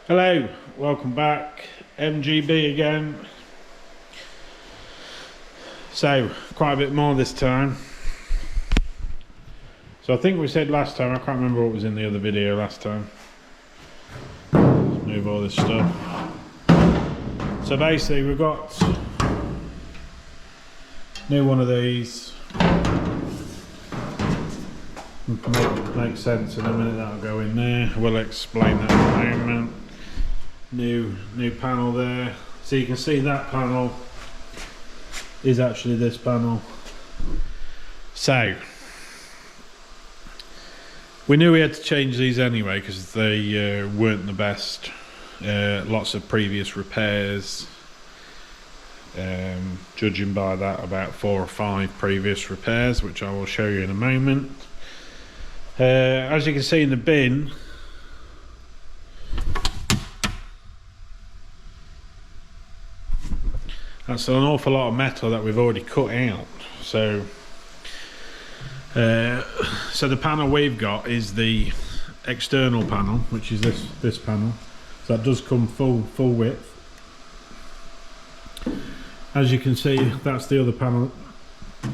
Hello, welcome back. MGB again. So, quite a bit more this time. So I think we said last time, I can't remember what was in the other video last time. Let's move all this stuff. So basically we've got new one of these. Make sense in a minute, that'll go in there. We'll explain that in a moment. New panel there. So you can see that panel is actually this panel. So we knew we had to change these anyway because they weren't the best. Lots of previous repairs. Judging by that, about 4 or 5 previous repairs, which I will show you in a moment. As you can see in the bin, that's an awful lot of metal that we've already cut out. So the panel we've got is the external panel, which is this panel. So that does come full width. As you can see, that's the other panel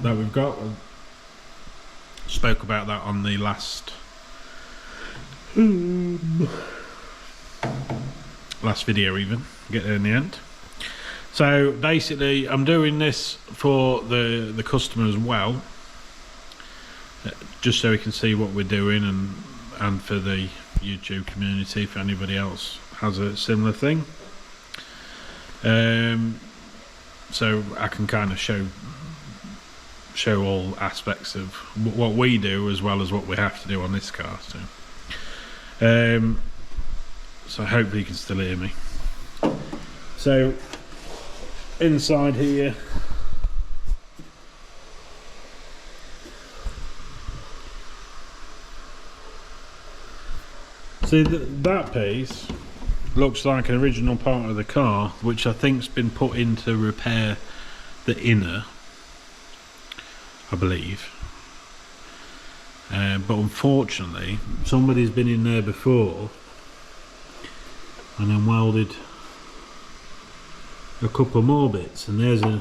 that we've got. Spoke about that on the last video even. Get there in the end. So basically I'm doing this for the customer as well, just so he can see what we're doing, and for the YouTube community, if anybody else has a similar thing. So I can kind of show all aspects of what we do as well as what we have to do on this car. So hopefully you can still hear me. So inside here, see that piece looks like an original part of the car, which I think's been put in to repair the inner, I believe. But unfortunately somebody's been in there before and then welded a couple more bits, and there's a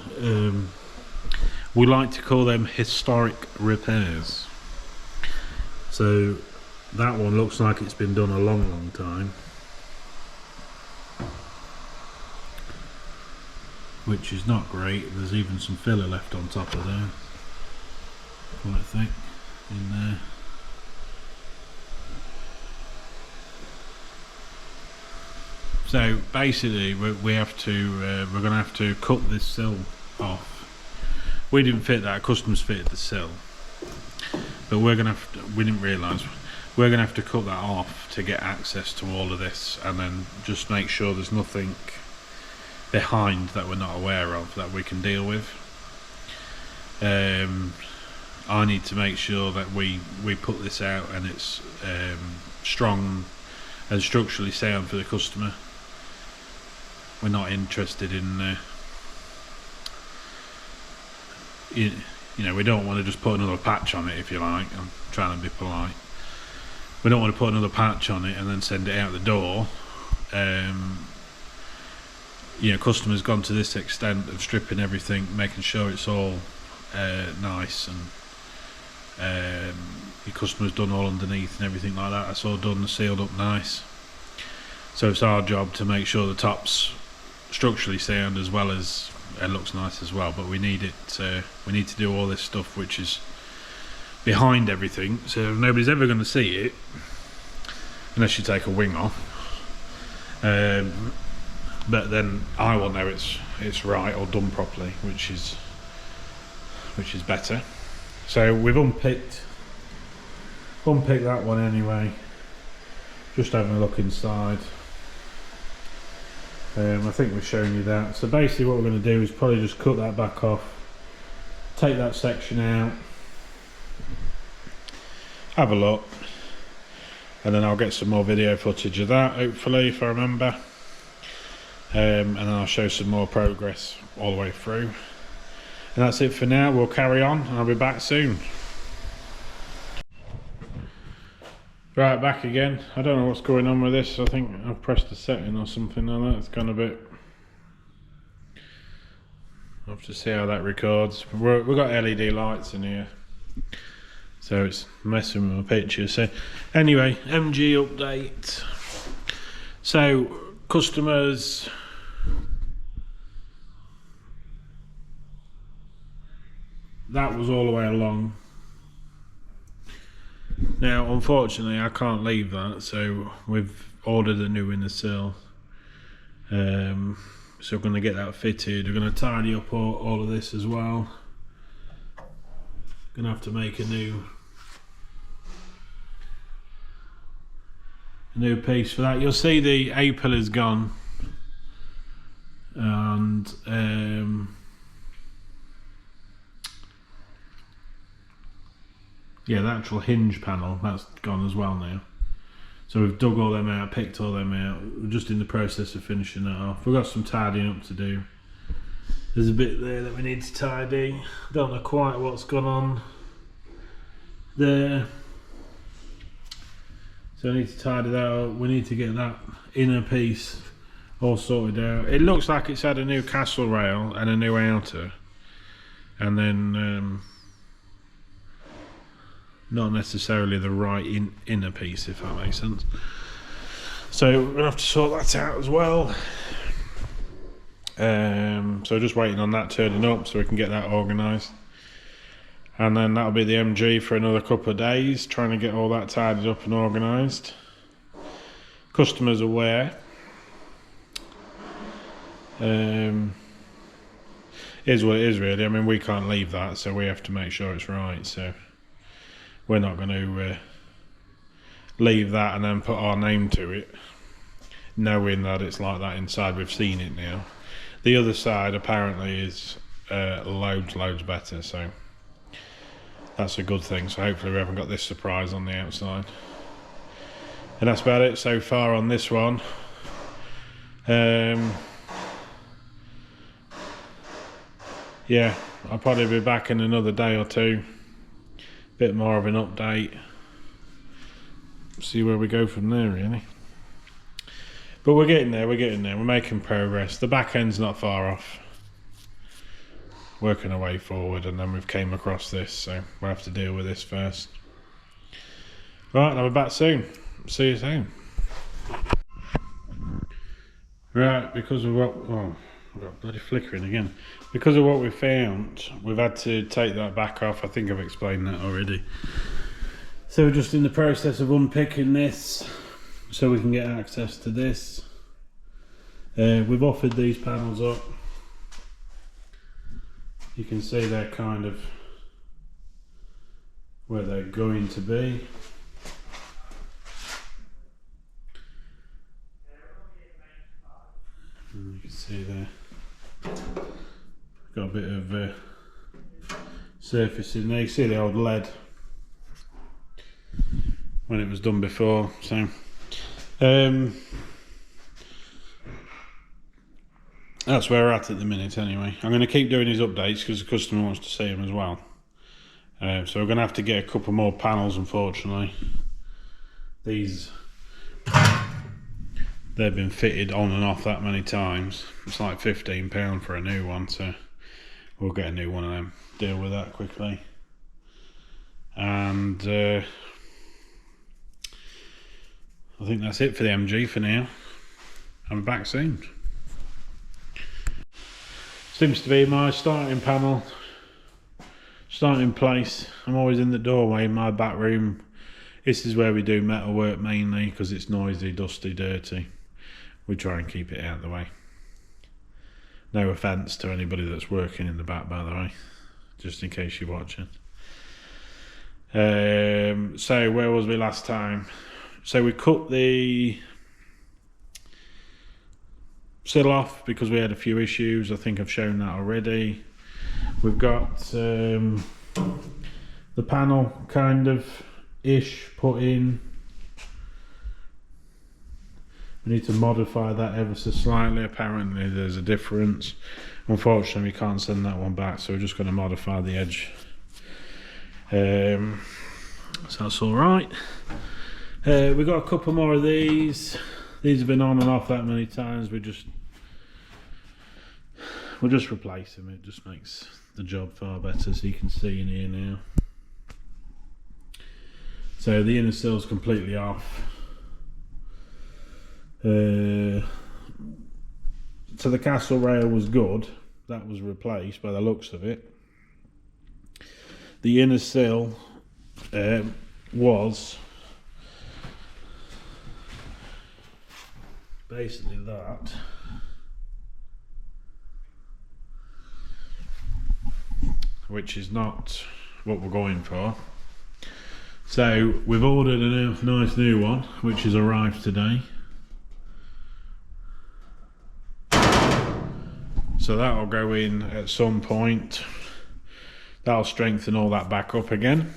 we like to call them historic repairs. So that one looks like it's been done a long time, which is not great. There's even some filler left on top of there, quite thick in there. So basically we have to we're going to have to cut this sill off. We didn't fit that, customers fitted the sill, but we're going to have to, we didn't realise we're going to have to cut that off to get access to all of this, and then just make sure there's nothing behind that we're not aware of that we can deal with. I need to make sure that we put this out and it's strong and structurally sound for the customer. We're not interested in you know, we don't want to just put another patch on it, if you like. I'm trying to be polite. We don't want to put another patch on it and then send it out the door. You know, customers gone to this extent of stripping everything, making sure it's all nice, and your customer's done all underneath and everything like that. That's all done and sealed up nice. So it's our job to make sure the top's structurally sound as well as it looks nice as well. But we need it. We need to do all this stuff which is behind everything, so nobody's ever going to see it unless you take a wing off. But then I will know it's right or done properly, which is better. So we've unpicked that one anyway. Just having a look inside. I think we've shown you that. So basically what we're going to do is probably just cut that back off, take that section out, have a look, and then I'll get some more video footage of that, hopefully, if I remember. And then I'll show some more progress all the way through. And that's it for now. We'll carry on and I'll be back soon. Right, back again. I don't know what's going on with this. I think I've pressed a setting or something like that. It's gone a bit... I'll have to see how that records. We've got LED lights in here, so it's messing with my picture. So anyway, MG update. So customers... That was all the way along. Now, unfortunately, I can't leave that, so we've ordered a new inner sill. So we're going to get that fitted. We're going to tidy up all of this as well. Going to have to make a new piece for that. You'll see the A-pillar's gone, and yeah, the actual hinge panel, that's gone as well now. So we've dug all them out, picked all them out. We're just in the process of finishing that off. We've got some tidying up to do. There's a bit there that we need to tidy. Don't know quite what's gone on there. So I need to tidy that up. We need to get that inner piece all sorted out. It looks like it's had a new castle rail and a new outer. And then... not necessarily the right inner piece, if that makes sense. So we're gonna have to sort that out as well. So just waiting on that turning up so we can get that organised, and then that'll be the MG for another couple of days, trying to get all that tidied up and organised. Customers aware. Is what it is really. I mean, we can't leave that, so we have to make sure it's right. So we're not going to leave that and then put our name to it, knowing that it's like that inside. We've seen it now. The other side apparently is loads better, so that's a good thing. So hopefully we haven't got this surprise on the outside. And that's about it so far on this one. Yeah, I'll probably be back in another day or two. Bit more of an update. See where we go from there, really. But we're getting there, we're making progress. The back end's not far off. Working our way forward, and then we've came across this, so we'll have to deal with this first. Right, I'll be back soon. See you soon. Right, because of what... Oh, I've got bloody flickering again. Because of what we found, we've had to take that back off. I think I've explained that already. So we're just in the process of unpicking this so we can get access to this. We've offered these panels up. You can see they're kind of where they're going to be. And you can see there. Got a bit of surface in there. You see the old lead when it was done before. So that's where we're at the minute anyway. I'm going to keep doing these updates because the customer wants to see them as well. So we're going to have to get a couple more panels, unfortunately. These, they've been fitted on and off that many times. It's like £15 for a new one, so we'll get a new one of them, deal with that quickly. And I think that's it for the MG for now. I'm back soon. Seems to be my starting panel, starting place. I'm always in the doorway in my back room. This is where we do metal work mainly because it's noisy, dusty, dirty. We try and keep it out of the way. No offence to anybody that's working in the back, by the way, just in case you're watching. So where was we last time? So we cut the sill off because we had a few issues. I think I've shown that already. We've got the panel kind of ish put in. We need to modify that ever so slightly. Apparently there's a difference. Unfortunately we can't send that one back, so we're just going to modify the edge. So that's all right. We got a couple more of these. These have been on and off that many times. We'll just replace them. It just makes the job far better. So you can see in here now. So the inner sill's completely off. So the castle rail was good. That was replaced by the looks of it. The inner sill was basically that. Which is not what we're going for. So we've ordered a nice new one, which has arrived today. So that'll go in at some point. That'll strengthen all that back up again,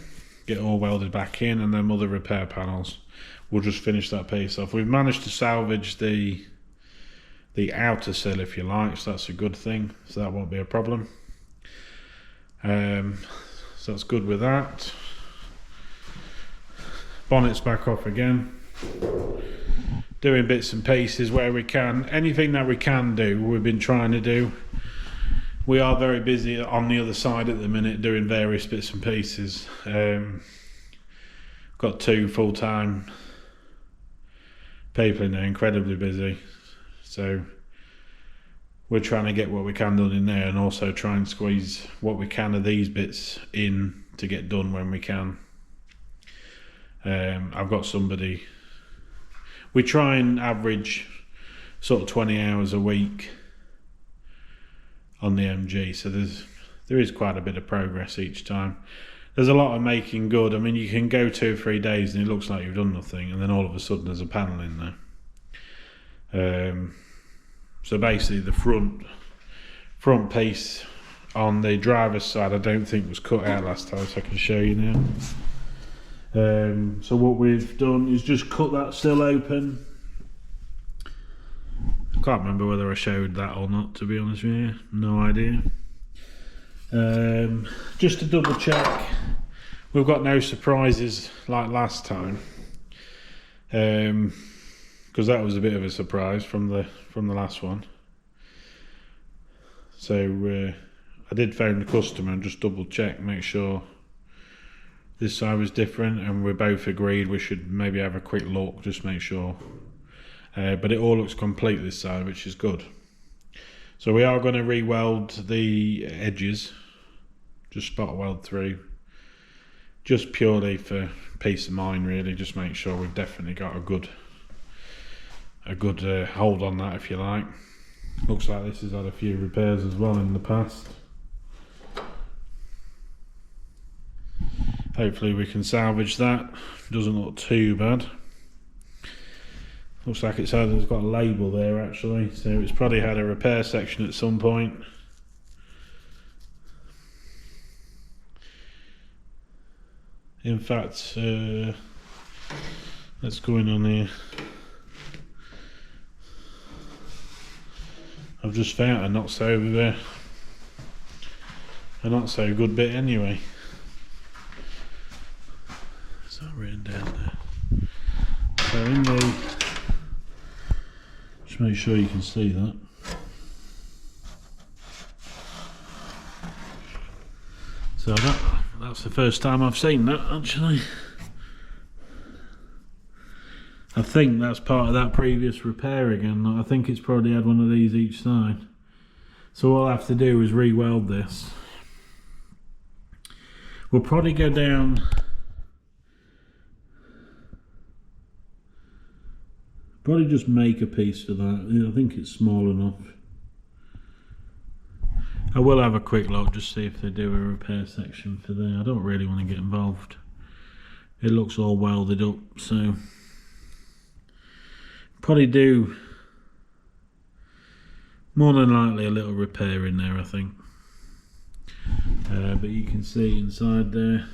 get it all welded back in, and then other repair panels. We'll just finish that piece off. We've managed to salvage the outer sill, if you like, so that's a good thing. So that won't be a problem. So that's good with that. Bonnet's back off again. Doing bits and pieces where we can. Anything that we can do, we've been trying to do. We are very busy on the other side at the minute doing various bits and pieces. Got 2 full-time people in there, incredibly busy. So we're trying to get what we can done in there, and also try and squeeze what we can of these bits in to get done when we can. I've got somebody. We try and average sort of 20 hours a week on the MG, so there is quite a bit of progress each time. There's a lot of making good. I mean, you can go 2 or 3 days and it looks like you've done nothing, and then all of a sudden there's a panel in there. So basically the front piece on the driver's side I don't think was cut out last time, so I can show you now. So what we've done is just cut that sill open. I can't remember whether I showed that or not, to be honest with you, no idea. Just to double check we've got no surprises like last time, because that was a bit of a surprise from the last one. So I did phone the customer and just double check, make sure this side was different, and we both agreed we should maybe have a quick look, just make sure. But it all looks complete this side, which is good. So we are going to re-weld the edges, just spot weld through, just purely for peace of mind really, just make sure we've definitely got a good hold on that, if you like. Looks like this has had a few repairs as well in the past. Hopefully we can salvage that. Doesn't look too bad. Looks like it's got a label there actually, so it's probably had a repair section at some point. In fact, let's go in on here. I've just found a not so good bit anyway. Is that written down there? So in the, just make sure you can see that. So that's the first time I've seen that actually. I think that's part of that previous repair again. I think it's probably had one of these each side. So all I have to do is re-weld this. We'll probably go down, probably just make a piece for that. I think it's small enough. I will have a quick look, just see if they do a repair section for there. I don't really want to get involved. It looks all welded up, so probably do more than likely a little repair in there, I think. But you can see inside there.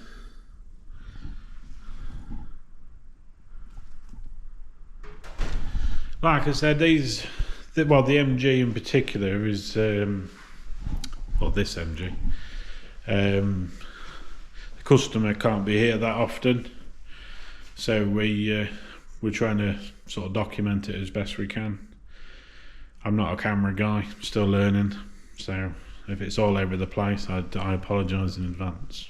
Like I said, the MG in particular is, well, this MG. The customer can't be here that often. So we're trying to sort of document it as best we can. I'm not a camera guy, still learning, so if it's all over the place, I apologise in advance.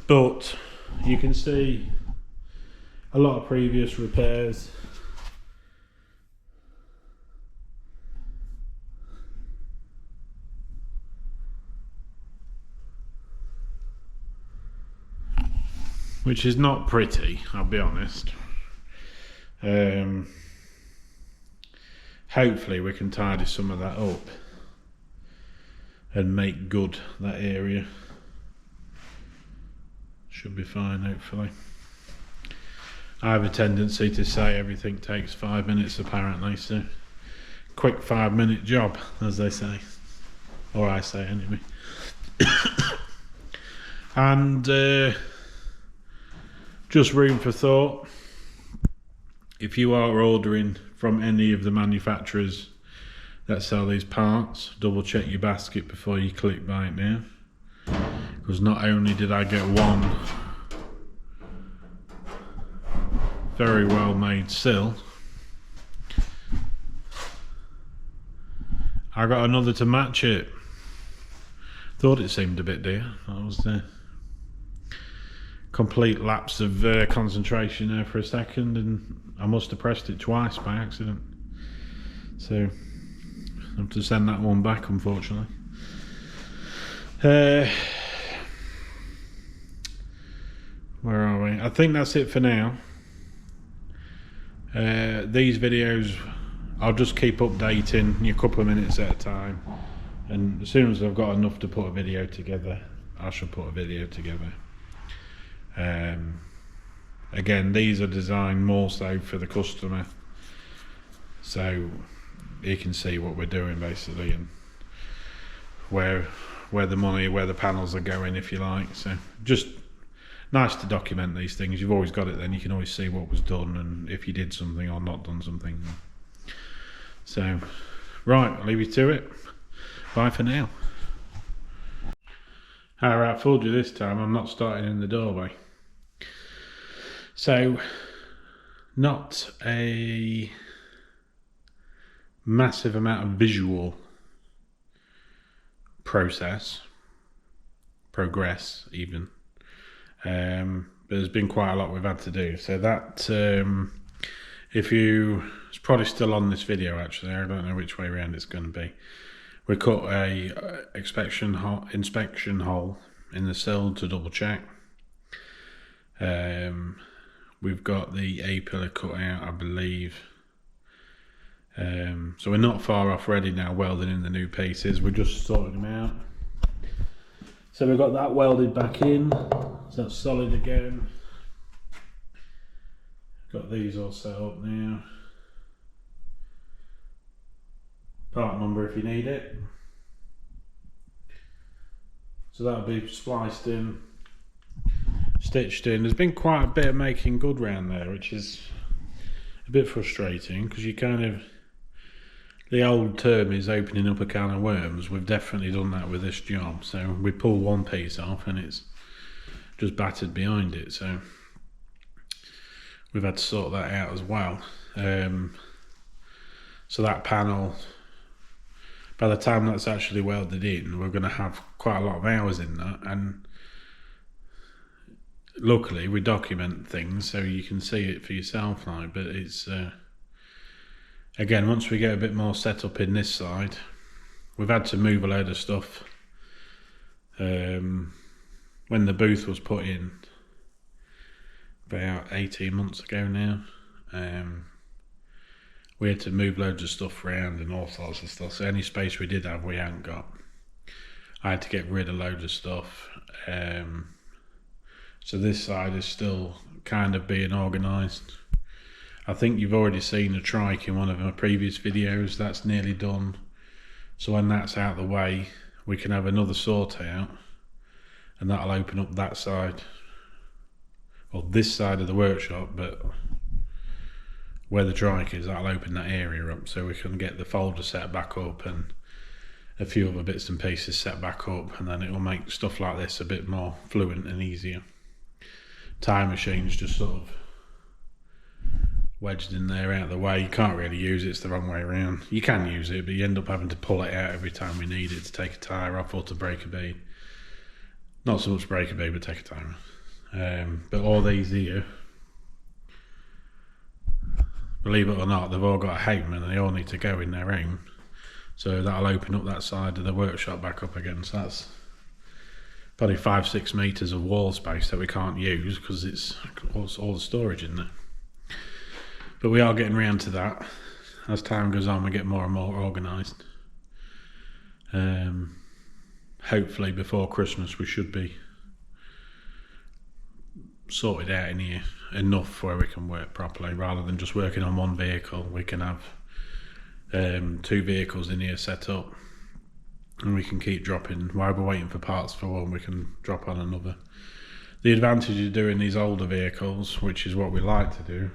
But you can see a lot of previous repairs. Which is not pretty, I'll be honest. Hopefully we can tidy some of that up and make good that area. Should be fine, hopefully. I have a tendency to say everything takes 5 minutes apparently, so quick 5-minute job, as they say, or I say anyway. And just room for thought, if you are ordering from any of the manufacturers that sell these parts, double check your basket before you click buy it now, because not only did I get one very well made sill, I got another to match it. Thought it seemed a bit dear. That was the complete lapse of concentration there for a second, and I must have pressed it twice by accident. So I have to send that one back, unfortunately. Where are we? I think that's it for now. These videos I'll just keep updating a couple of minutes at a time, and as soon as I've got enough to put a video together, I shall put a video together. Again, these are designed more so for the customer, so you can see what we're doing basically, and where the money, where the panels are going, if you like. So just nice to document these things. You've always got it then, you can always see what was done and if you did something or not done something. So right, I'll leave you to it. Bye for now. Alright, I fooled you this time. I'm not starting in the doorway. So, not a massive amount of visual progress even. But there's been quite a lot we've had to do. So that, it's probably still on this video actually. I don't know which way around it's going to be. We cut a inspection hole in the sill to double check. We've got the A-pillar cut out, I believe. So we're not far off ready now, welding in the new pieces. We're just sorting them out. So we've got that welded back in, so that's solid again. Got these all set up now. Part number if you need it. So that'll be spliced in, stitched in. There's been quite a bit of making good round there, which is a bit frustrating, because you kind of, the old term is opening up a can of worms. We've definitely done that with this job. So we pull one piece off and it's just battered behind it, so we've had to sort that out as well. So that panel, by the time that's actually welded in, we're going to have quite a lot of hours in that, and luckily we document things so you can see it for yourself, like. But it's again, once we get a bit more set up in this side, we've had to move a load of stuff. When the booth was put in about 18 months ago now, we had to move loads of stuff around and all sorts of stuff. So any space we did have, we hadn't got. I had to get rid of loads of stuff. So this side is still kind of being organised. I think you've already seen a trike in one of my previous videos. That's nearly done. So when that's out of the way, we can have another sort out, and that'll open up that side, or this side of the workshop, but where the trike is, that'll open that area up, so we can get the folder set back up and a few other bits and pieces set back up, and then it will make stuff like this a bit more fluent and easier. tire machine's just sort of wedged in there out of the way. You can't really use it, it's the wrong way around. You can use it, but you end up having to pull it out every time we need it to take a tyre off or to break a bead. Not so much break a bead, but take a tyre off. But all these here, believe it or not, they've all got a home and they all need to go in their home. So that'll open up that side of the workshop back up again. So that's probably 5-6 metres of wall space that we can't use because it's all the storage in there. But we are getting round to that. As time goes on, we get more and more organised. Hopefully before Christmas we should be sorted out in here enough where we can work properly. Rather than just working on one vehicle, we can have 2 vehicles in here set up, and we can keep dropping. While we're waiting for parts for one, we can drop on another. The advantage of doing these older vehicles, which is what we like to do,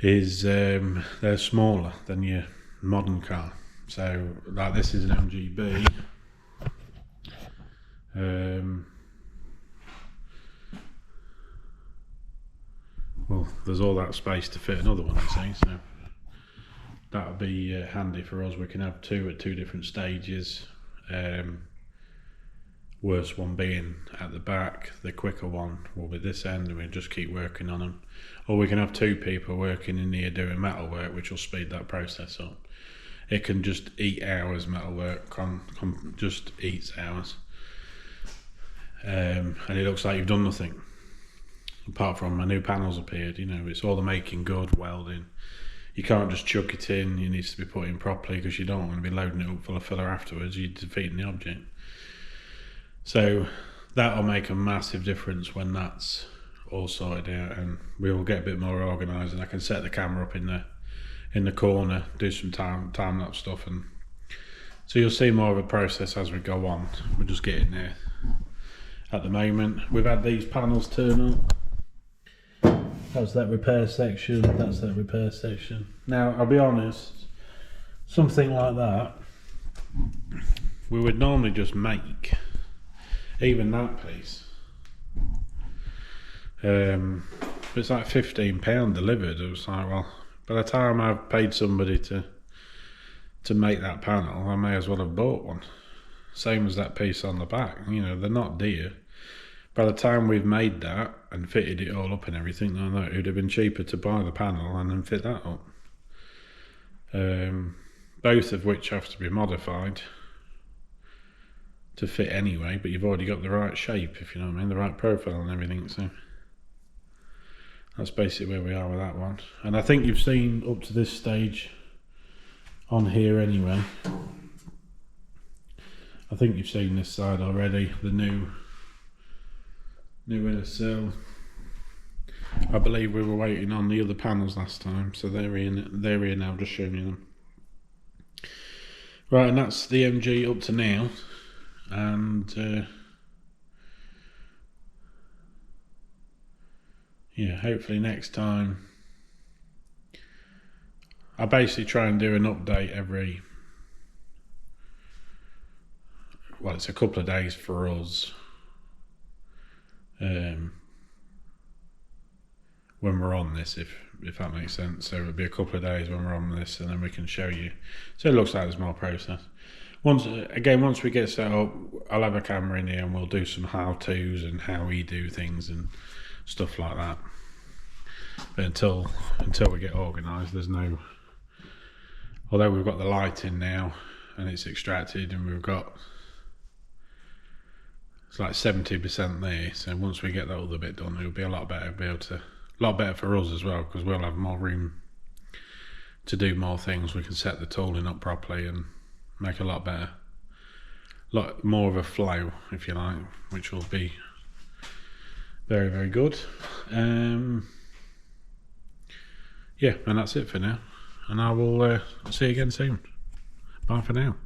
is they're smaller than your modern car. So like this is an MGB. Well, there's all that space to fit another one, you see, so that'll be handy for us. We can have 2 at 2 different stages. Worst one being at the back, the quicker one will be this end, and we'll just keep working on them. Or we can have 2 people working in here doing metal work, which will speed that process up. It can just eat hours, metal work, just eats hours. And it looks like you've done nothing. Apart from my new panels appeared, you know, it's all the making good, welding. You can't just chuck it in, it needs to be put in properly because you don't want to be loading it up full of filler afterwards, you're defeating the object. So that'll make a massive difference when that's all sorted out, and we will get a bit more organised, and I can set the camera up in the corner, do some time-lapse stuff, and so you'll see more of a process as we go on. We're just getting there at the moment. We've had these panels turn up. That's that repair section, that's that repair section. Now, I'll be honest, something like that, we would normally just make, even that piece. It's like £15 delivered. It was like, well, by the time I've paid somebody to make that panel, I may as well have bought one. Same as that piece on the back, you know, they're not dear. By the time we've made that and fitted it all up and everything like that, it would have been cheaper to buy the panel and then fit that up. Both of which have to be modified to fit anyway, but you've already got the right shape, if you know what I mean, the right profile and everything, so that's basically where we are with that one. And I think you've seen up to this stage on here anyway. I think you've seen this side already, the new inner sill. I believe we were waiting on the other panels last time, so they're here now, just showing you them. Right, and that's the MG up to now, and yeah, hopefully next time I basically try and do an update every, well, it's a couple of days for us, when we're on this, if that makes sense. So it'll be a couple of days when we're on this, and then we can show you. So it looks like there's more process. Once we get set up, I'll have a camera in here and we'll do some how-tos and how we do things and stuff like that. But until we get organised, there's no. Although we've got the light in now and it's extracted, and we've got, it's like 70% there. So once we get that other bit done, it'll be a lot better. A lot better for us as well, because we'll have more room to do more things. We can set the tooling up properly and make a lot better, lot more of a flow, if you like, which will be very, very good. Yeah, and that's it for now, and I will see you again soon. Bye for now.